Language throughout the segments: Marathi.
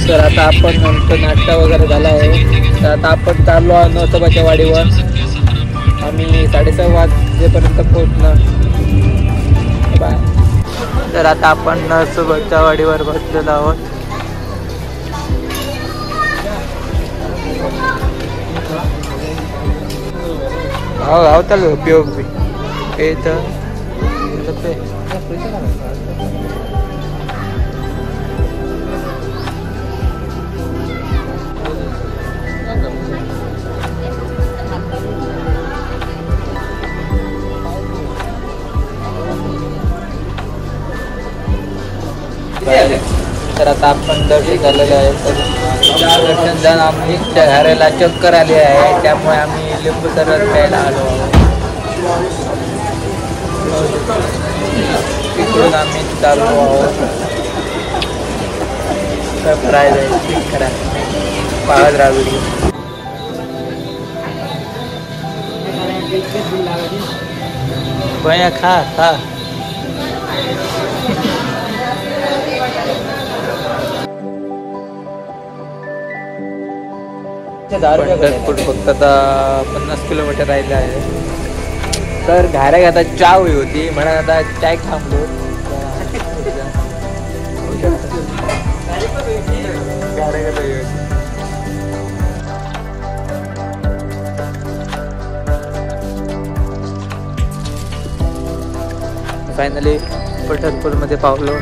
तर आता आपण नंतर नाश्ता वगैरे झाला आहे. तर आता आपण चाललो आहोत नरसोबाच्या वाडीवर. आम्ही 6:30 वाजेपर्यंत पोहोचणार. बाय. तर आता आपण नरसोबाच्या वाडीवर बसलेलो आहोत. हो चालू उपयोग तर आता आपण दर्शन झालेलं आहे. तर दर्शन जाऊन आम्ही घराला चक्कर आली आहे, त्यामुळे आम्ही लिंबू सरबत प्यायला आलो आहोत. तिकडून आम्ही चाललो आहोत करा पाहत राहुरी. भैया खा खा. पंढरपूर फक्त आता 50 किलोमीटर राहिले आहे. तर घाऱ्या आता चहा हवी होती म्हणून आता चाय थांबलो. फायनली पंढरपूर मध्ये पावलो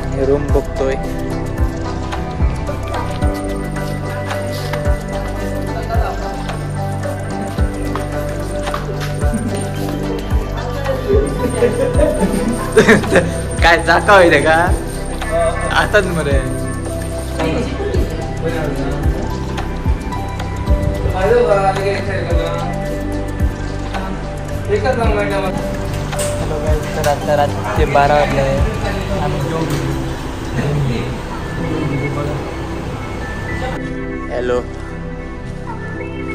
आणि रूम बघतोय. काय जाका होईल का आताच मरे. तर आता रात्री 12 वाजले आहे. हॅलो,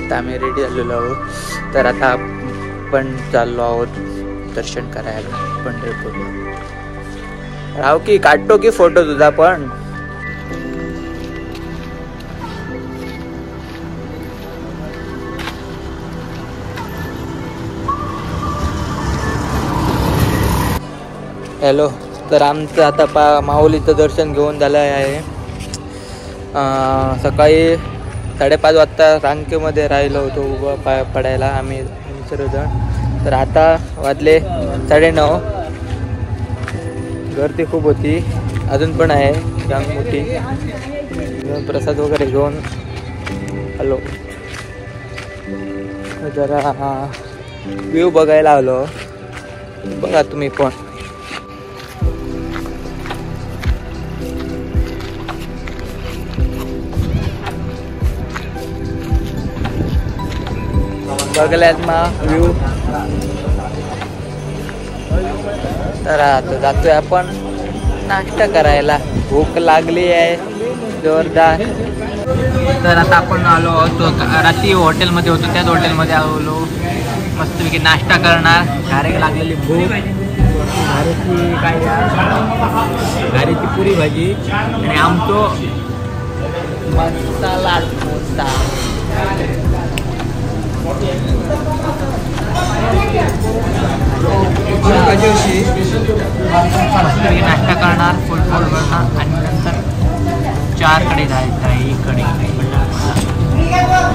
तर आम्ही रेडी झालेलो आहोत. तर आता आपण चाललो आहोत दर्शन करायला पंढरपूरला. राव की काढतो की फोटो तुझा पण. हॅलो, तर आमचं आता माऊलीचं दर्शन घेऊन झालं आहे. सकाळी 5:30 वाजता रांगेमध्ये राहिलो होतो उभं पडायला आम्ही सर्वजण. तर आता वाजले 9:30. गर्दी खूप होती, अजून पण आहे रांग मोठी. प्रसाद वगैरे घेऊन आलो. जरा व्ह्यू बघायला आलो. बघा तुम्ही पण. बघल्यात मग व्ह्यू. तर आता जातोय आपण नाश्ता करायला. भूक लागली आहे जोरदार. तर आता आपण आलो आहोत. रात्री हॉटेलमध्ये होतो, त्याच हॉटेलमध्ये आलो. मस्तपैकी नाश्ता करणार. घारे लागलेली भूक. घारेची काय घारेची पुरी भाजी आणि आमचो मसाला डोसा. नाश्ता करणार, फुल करणार आणि नंतर 4 कडे जायचं आहे. इकडे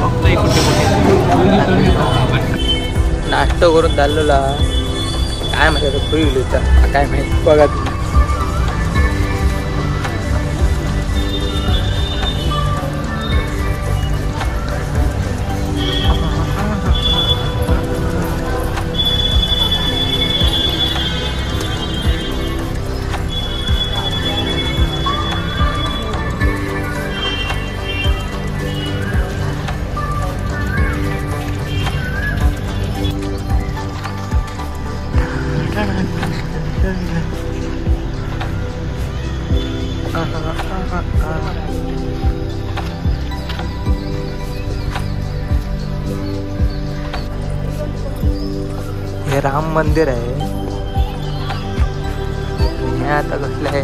बघतोय कुठे नाश्ता करून चाललेला काय माहिती आता फुल होता काय माहिती बघा तुम्ही. हे राम मंदिर आहे. हे आता कसलं आहे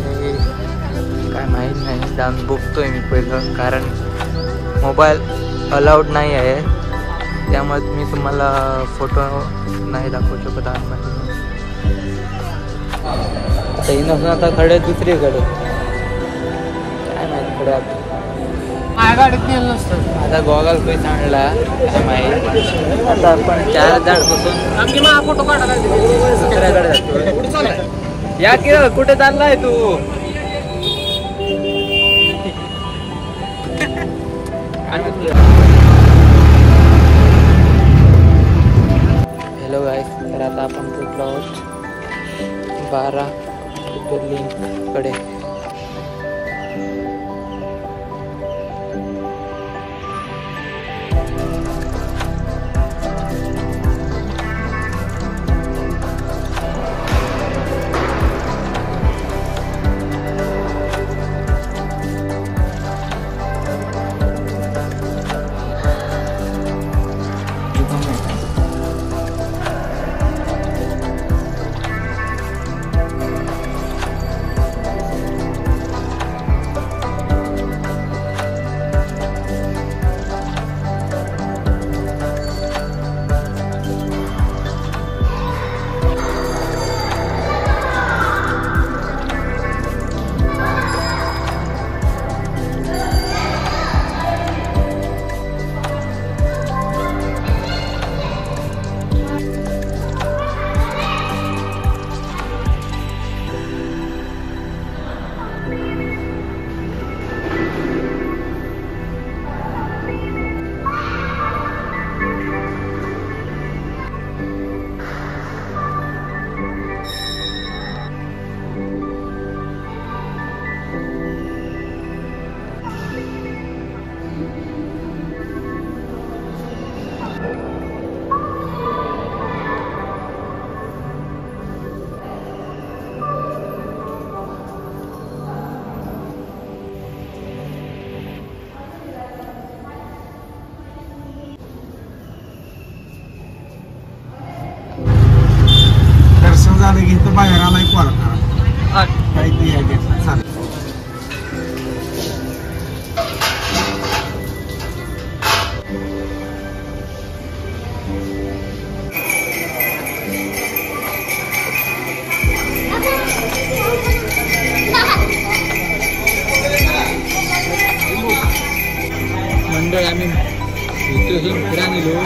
काय माहीत नाही. जाऊन बघतोय मी पहिलं कारण मोबाईल अलाउड नाही आहे त्यामुळे मी तुम्हाला फोटो नाही दाखवू शकत आतमध्ये. आता इनोसन आता खडे दुसरीकडे काय माहिती खडे आता आता गॉगल पैसा आणला माहीत. आता आपण 4 जण बसून दुसऱ्याकडे जातो. या की कुठे चाललाय तू. हॅलो गाईस, तर आता आपण पोचलो आहोत 12 कडे. झालं की इथं बाहेर आलाय कॉल करा काही ते चालेल. मंडळ आम्ही इथून फिरा गेलो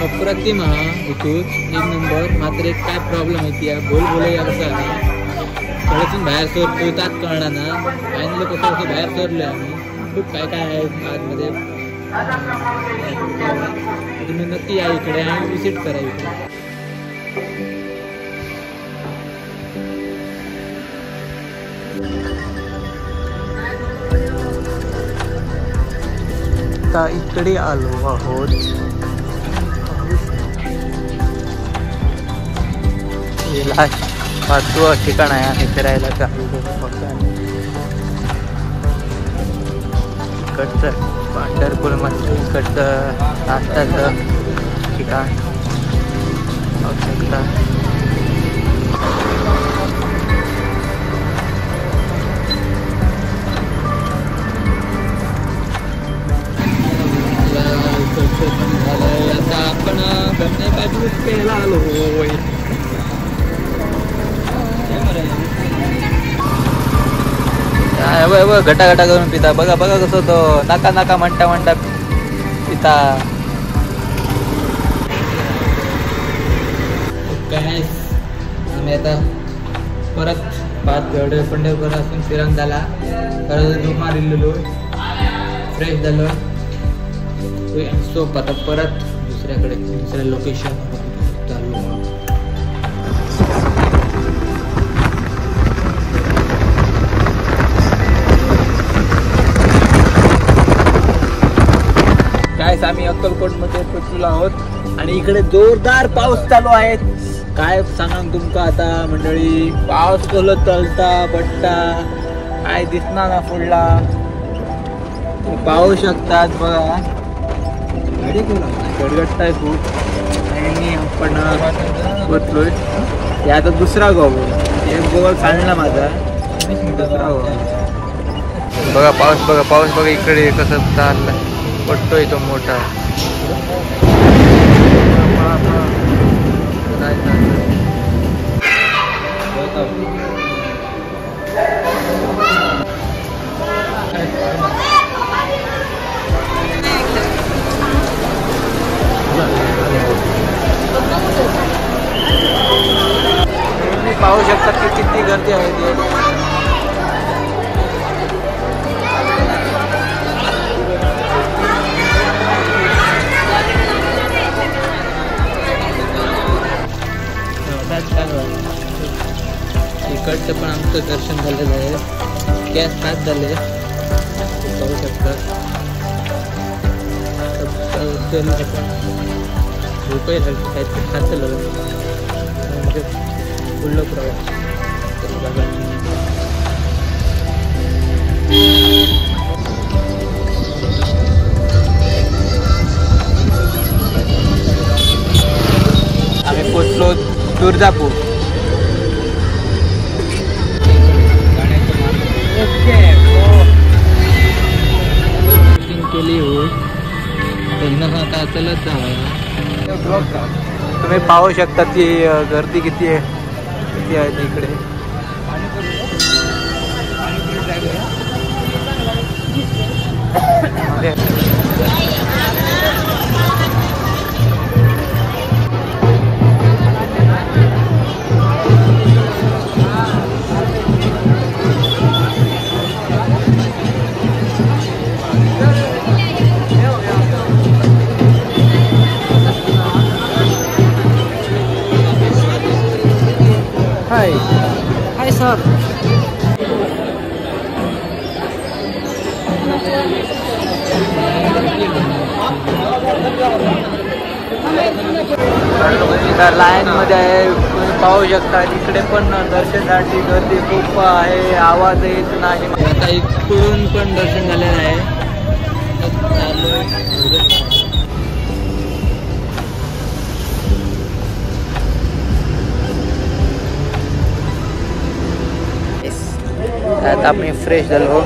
अप्रतिम हा इथून 1 नंबर. मात्र एक काय प्रॉब्लेम आहे ती बोल बोलूया कसं आहे कळतून बाहेर सोडतो त्यात कळणार ना फायनली कसं कसं बाहेर सोडलोय आम्ही. खूप काय काय आहे आतमध्ये तुम्ही नक्की या इकडे आणि विजिट करा इकडे. आता इकडे आलो आहोत. पाचवं ठिकाण आहे आम्ही फिरायला इकडचं पंढरपूरमध्ये इकडचं नाश्त्याचं ठिकाण झालंय. आता आपण गणेश पेला आलो. घटा घटा करून पिता. बघा बघा कसं तो नाका नाका म्हणता म्हणता पिता. काय आम्ही आता परत पाच पंढरपूर असून फिरंग झाला, परत रूम मारिल्लो, फ्रेश झालो. सोप आता परत दुसऱ्या लोकेशन चालू. काय आम्ही अक्कलकोटमध्ये पोचलो आहोत आणि इकडे जोरदार पाऊस चालू आहे. काय सांगा तुमका आता मंडळी, पाऊस कसलो चलता बट्टा काय दिसणार ना पुढला. पाहू शकतात बघा, गडगडताय खूप. आणि आपण पोचलोय. हे आता दुसरा गोवा, एक गोवा चालला माझा, दुसरा गोवा. बघा पाऊस बघा इकडे कसं चाललं, पडतोय तो मोठा. तुम्ही पाहू शकता की किती गर्दी आहे ते. इकडचं पण आमचं दर्शन झालेलं आहे. गॅस स्टार्ट झाले पाहू शकता. रुपये काहीतरी खातलं म्हणजे फुल्ल प्रवास. आम्ही पोचलो तुळजापूर. केली हो आता चलत जावं. तुम्ही पाहू शकता ती गर्दी किती आहे इकडे. Hi sir. लाईन मध्ये आहे, तुम्ही पाहू शकता. इकडे पण दर्शनासाठी गर्दी खूप आहे, आवाज येत नाही. आता इकडून पण दर्शन झालेलं आहे. आता आम्ही फ्रेश झालो.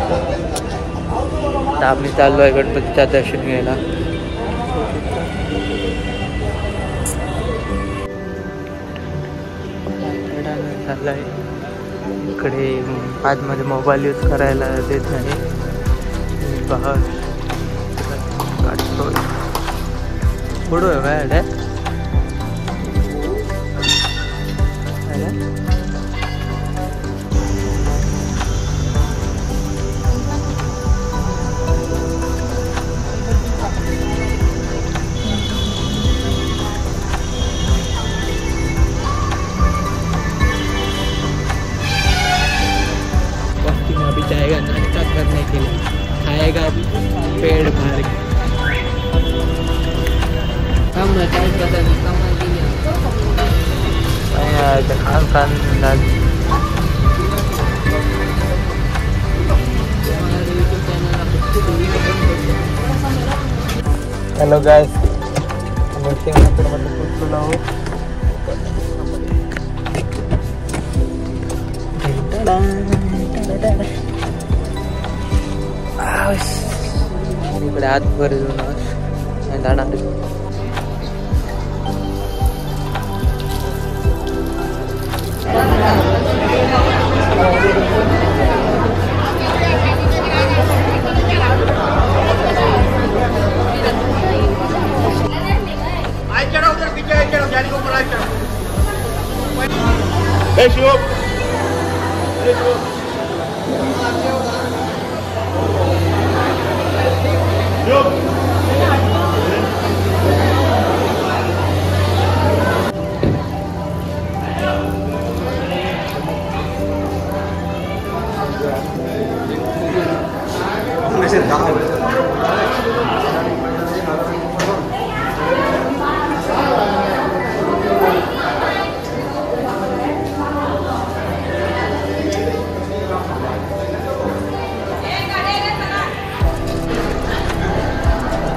आता आम्ही चाललोय गणपतीचं दर्शन घ्यायला. चाललाय इकडे आतमध्ये मोबाईल यूज करायला देत नाही. बाहेर काढतो पुढं आहे काय जाएगा नाश्ता करने के लिए, खाएगा पेड़ भर के. हेलो गाइस, इकडे आत भर जाणार.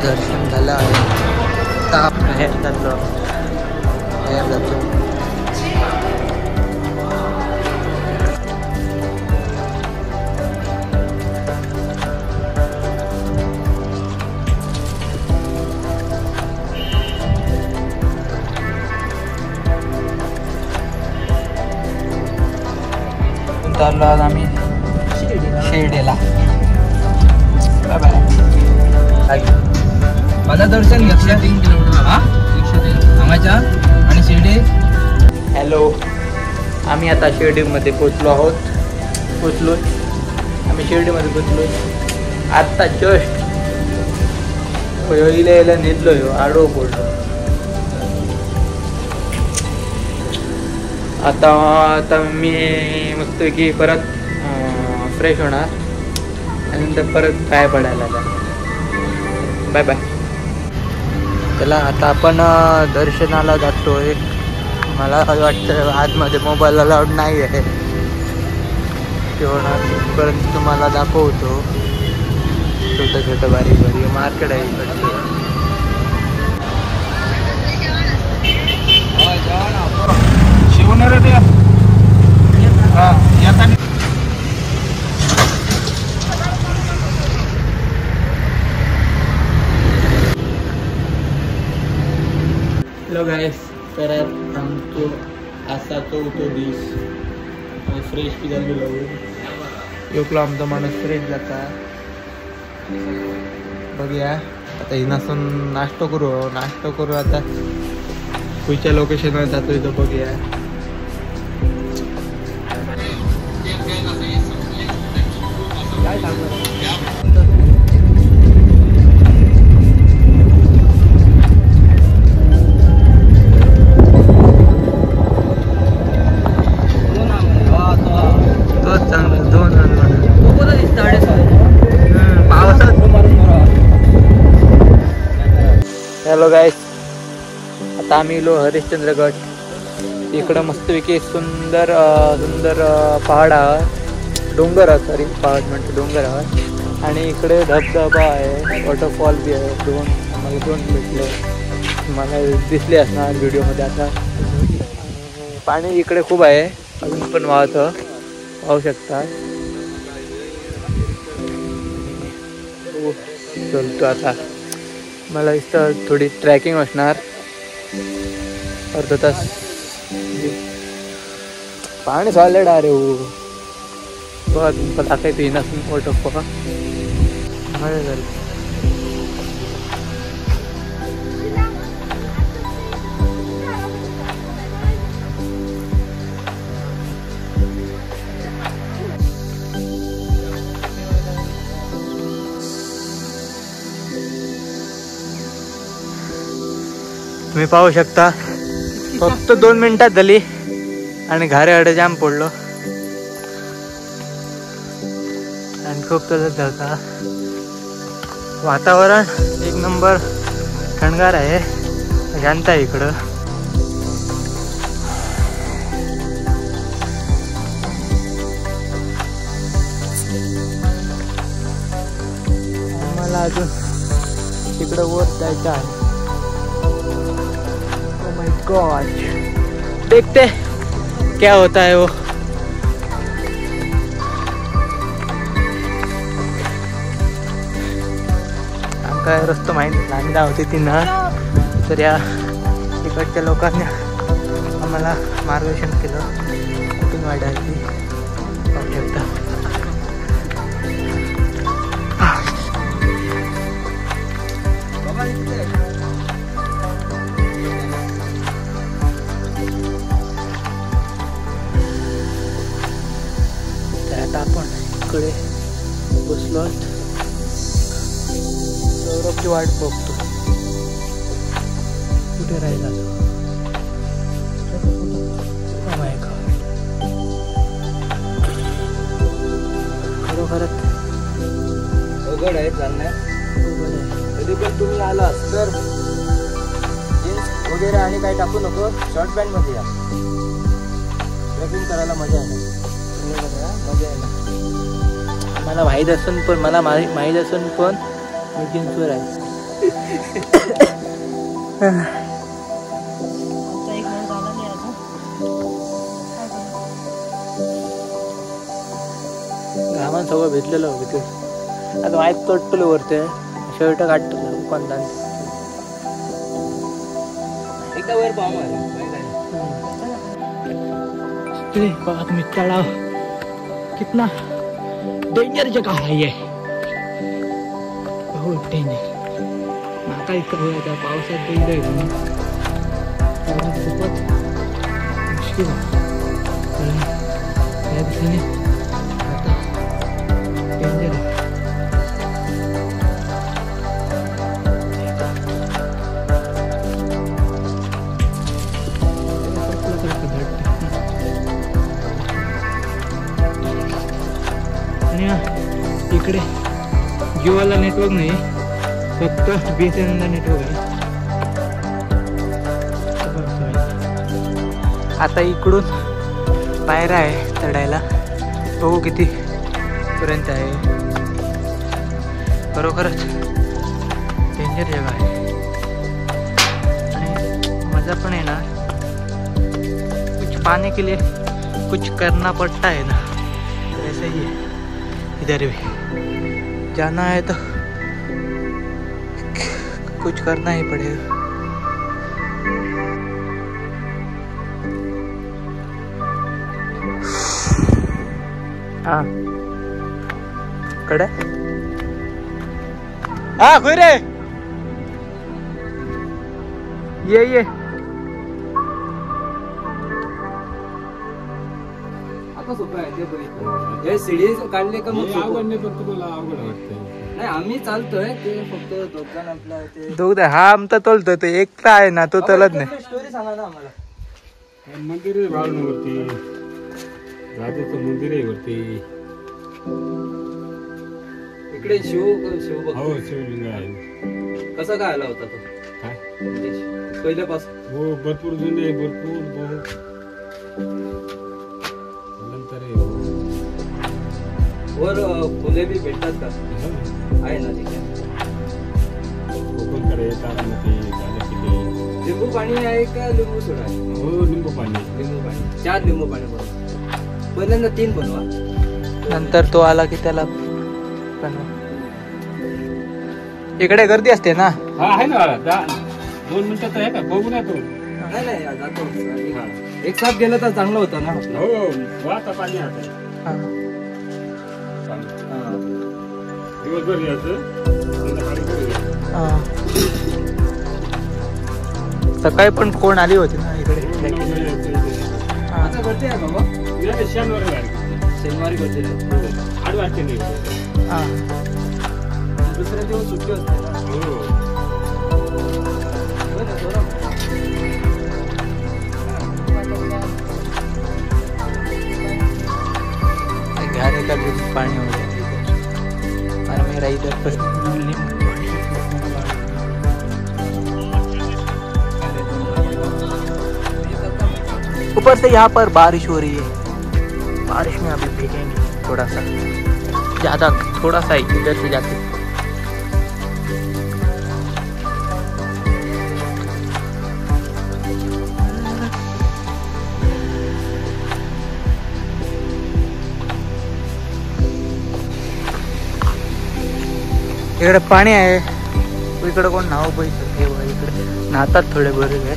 दर्शन झालं आहे. ताप बाहेर जातो. चाललो आज आम्ही शिर्डीला. Bye bye. माझं दर्शन 103 किलोमीटर. हा 103 आम्हाच्या आणि शिर्डी. हॅलो, आम्ही आता शिर्डीमध्ये पोचलो आहोत. आम्ही शिर्डीमध्ये पोचलो. आत्ता जस्ट यायला नेदलो ह्यो आडो पडलो. आता मी मस्तपैकी परत फ्रेश होणार आणि नंतर परत काय पडायला बाय बाय. चला आता आपण दर्शनाला जातोय. मला वाटतं आतमध्ये मोबाईल अलाउड नाही आहे. तेव्हा तिथपर्यंत तुम्हाला दाखवतो. छोटं बारीक मार्केट आहे इकडचं. हॅलो गाईस, तर आमचो असा तो दीस फ्रेश बी जाल्लो. येवलो आमचो माणूस फ्रेश जाता. बघूया आता हिनासून नाश्तो करू आता. खंयच्या लोकेशनवर जातोय तो बघूया. काय सांगतो हॅलो गाईस, आता आम्ही इलो हरिश्चंद्रगड. इकडं मस्तपैकी सुंदर पहाड आहे. डोंगर आहे, सॉरी पहाड म्हणतो, डोंगर आहे. आणि इकडे धबधबा आहे, वॉटरफॉल बी आहे. आम्हाला दोन भेटले, मला दिसले असणार व्हिडिओमध्ये. आता पाणी इकडे खूप आहे, अजून पण वाहतं, पाहू शकता. चलतो आता. मला इथं थोडी ट्रॅकिंग असणार, अर्धा तास. पाणी सॉलिड आहे रे. बघ तुमचं दाखवायचं येणार वॉटरफॉल. तुम्ही पाहू शकता, फक्त 2 मिनिटात झाली आणि घारे जाम पडलो. आणि खूप तसंच होता. वातावरण एक नंबर थंडगार आहे, शांत आहे इकडं. आम्हाला अजून तिकडं वर जायचं आहे. गॉड, देखते क्या होता है वो. आमका रस्तो माहिती आम्ही धावते ती ना, तर या इकडच्या लोकांनी आम्हाला मार्गदर्शन केलं कुठून वाढायची. पाहू शकता. बसलो सौरभची वाट बघतो कुठे राहिला खरोखरच अवघड आहे चालण्या. कधी पण तुम्ही आलात तर जीन्स वगैरे आणि काही टाकू नको, शॉर्ट पॅन्ट मध्ये या. ट्रेकिंग करायला मजा आहे ना, मजा आहे ना. मला माहीत असून पण माहीत असून पण मी जीन्सवर आहे. घामान सगळं भेटलेलं होतं ते आता माहीत तोटलो वरते शर्ट काढतो कोणता एकदा वर पाहू मला. बघा तुम्ही तलाव कितना डेंजर जगह है ये, बहुत डेंजर. नाका इतकं होता पावसात इकडे खूपच मुश्किल या दिशेने आता डेंजर आहे. इकडे जिओला नेटवर्क नाही, फक्त BSNL ला नेटवर्क आहे. आता इकडून पायऱ्या आहे चढायला, बघू किती पर्यंत आहे. खरोखरच डेंजर जगह आहे आणि मजा पण येणार. कुछ पाने के लिए कुछ करना पड़ता है ना, ऐसे ही है इधर भी. जाना है तो कुछ करना ही पड़ेगा. हाँ कडे हाँ कोई रे ये आता सोपं आहे ते बघितलं. हे सीडी काढले का मग सोपं. नाही आम्ही चालतोय ते फक्त दोघांना आपला ते दोघ हा आमचा तोलतो ते एकटा आहे ना तो चलत नाही. स्टोरी सांगा ना आम्हाला. मंदिर आहे बाळूवरती, राजाचं मंदिर आहे वरती. इकडे शिव हो शिवलिंग आहे. कसा काय आला होता तो काय म्हणजे पहिल्यापासून? हो भरपूर जुने भरपूर नंतर वर फुले बी भेटतात का? आहे ना तिथे कोकणकडे तारामती किल्ले. लिंबू पाणी आहे का लिंबू सोडा आहे? हो लिंबू पाणी 4 लिंबू पाणी बनवा. पहिल्यांदा 3 बनवा, नंतर तो आला की त्याला बनवा. इकडे गर्दी असते ना. हा आहे ना 2 मिनिटात आहे का बघू ना तू. नाही जातो. एक साथ गेलं तर चांगलं होतं ना. हो वाता पाणी आता दिवसभर यायचं संध्याकाळी करूया. सकाळी पण कोण आली होती ना इकडे. आता करते का बाबा? शनिवारी करते 8 वाजता नाही. दुसऱ्या दिवस सुट्टी असते ना. घारे का भी पानी हो गया और मेरा इधर पर ऊपर से यहाँ पर बारिश हो रही है. बारिश में अभी भीगेंगे थोड़ा सा, ज्यादा थोड़ा सा इधर से जाते. इकडे पाणी आहे, इकडे कोण नाव पाहिजे हे बघा. इकडे नाहतात थोडे बरे आहे.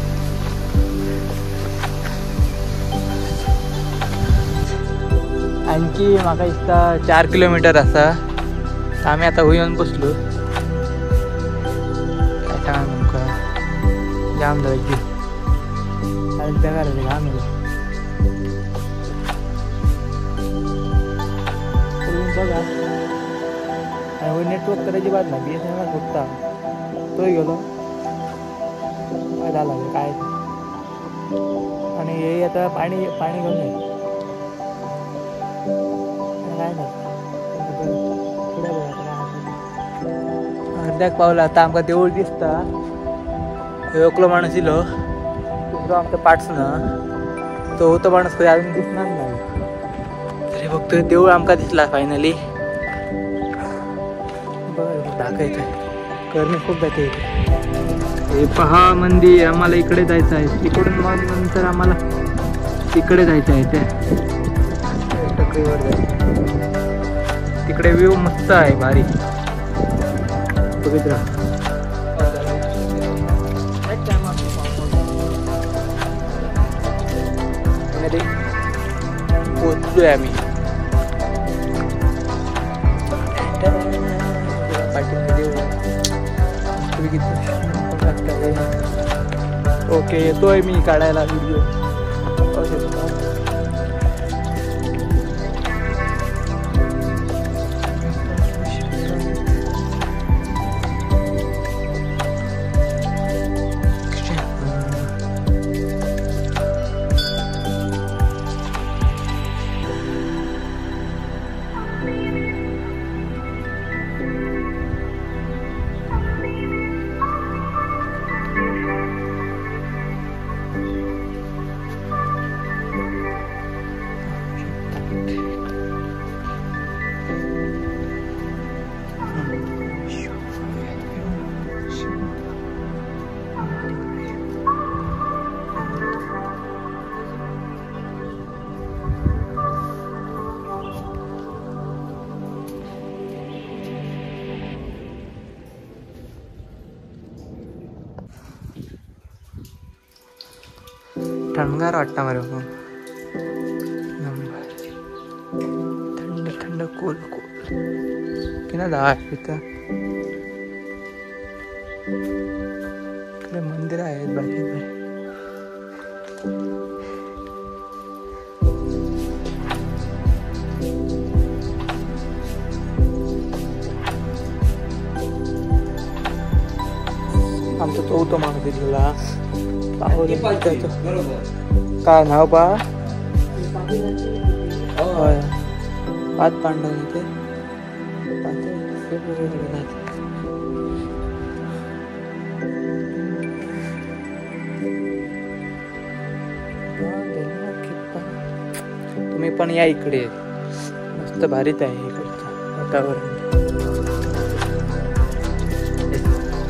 आणखी म्हाका दिसता 4 किलोमीटर असा. आम्ही आता येऊन बसलो. काय सांगा तुमका जाम जायची बेकार आहे घाम बघा. आणि नेटवर्क करायची बात नाही BSNL फुटता तोही गेलो काय झालं काय आणि हे आता पाणी घेऊन नाही काय नाही अर्ध्याक पावला आता आमकां देऊळ दिसता एकलो माणूस इलो दुसरो आमच्या पाठसून तो होतो माणूस खंय अजून दिसणार नाही तरी फक्त देऊळ आमकां दिसला फायनली बरं दाखवायचं करणे खूप जाते हे पहा मंदिर आम्हाला इकडे जायचं आहे तिकडून मग नंतर आम्हाला तिकडे जायचं आहे ते टकरीवर जायचं तिकडे व्ह्यू मस्त आहे भारी बघित राहा पोचलोय आम्ही ओके येतोय मी काढायला व्हिडिओ थंडगार वाटतं मला थंड थंड कोल कोल कि ना दाट इथं इकडे मंदिर आहेत बाकी आमचा चौथा माणूस दिलेला काय नाव पा होय पाच पांडव इथे तुम्ही पण या इकडे मस्त भारीत आहे इकडचं वातावरण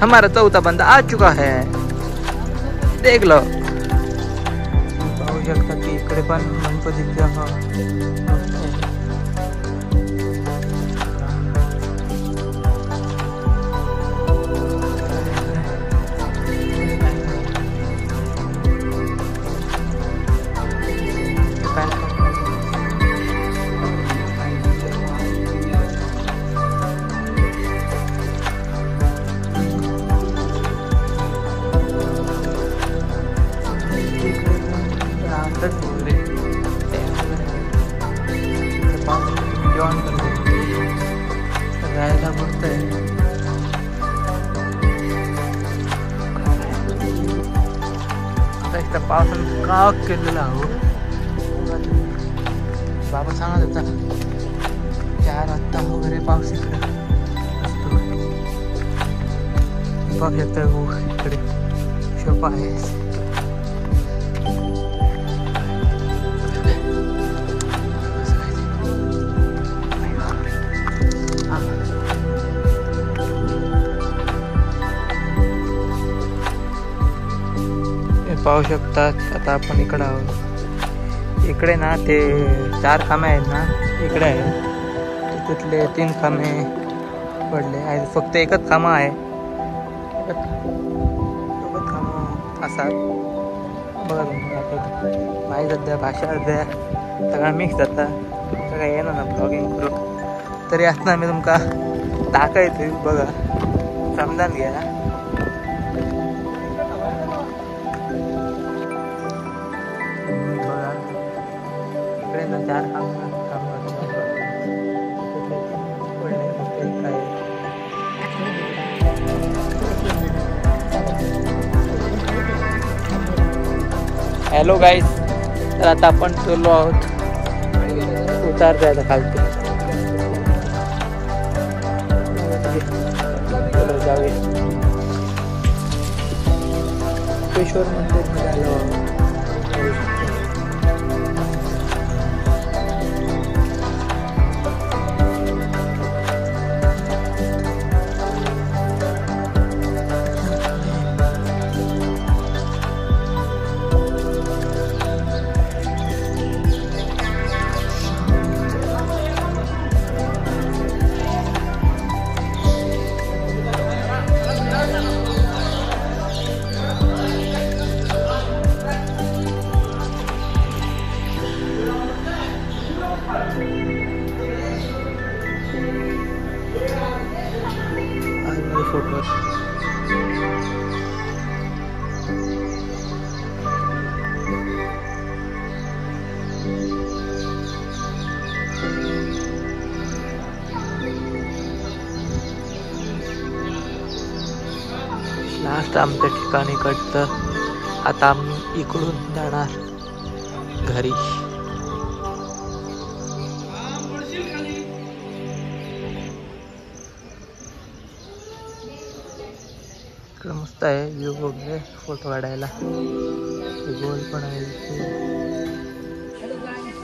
हमारा चौथा बंदा आ चुका है देख लो पाहू शकता की इकडे पण गणपतीचा राहायला मस्त आहे आता पावसानं का केलेला हो बाबा सांगत होता 4 वाजता वगैरे पाऊस इकडे असतो पाऊस येतो इकडे शोपा आहे पाहू शकतात आता आपण इकडे आहोत इकडे ना ते 4 खांबे आहेत ना इकडे आहे तिथले 3 खांबे पडले आहे फक्त एकच खांबा आहे असा बघा तुम्ही माहीत सध्या भाषा सध्या सगळा मिक्स जाता सगळं येणार ना ब्लॉगिंग करून तरी असताना मी तुमका दाखवते बघा समजान घ्या इकडे ना 4 खांबे पडले फक्त एक आहे हॅलो गाईस, तर आता आपण चाललो आहोत उतार जायला खालतो. जाऊया पेश्वर मंदिर आलो. फोटो लास्ट आमच्या ठिकाणी कडतं. आता आम्ही इकडून जाणार घरी. इकडं मस्त आहे व्ह्यू वगैरे फोटो काढायला. गोल पण आहे.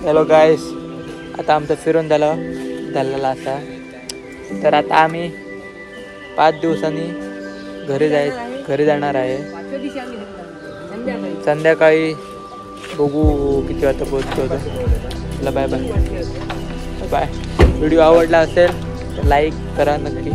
हॅलो गाईस, आता आमचं फिरून झालेला असा. तर आता आम्ही 5 दिवसांनी घरी जाणार आहे. संध्याकाळी बघू किती वाजता पोहोचतो. चला बाय बाय बाय. व्हिडिओ आवडला असेल तर लाईक करा नक्की.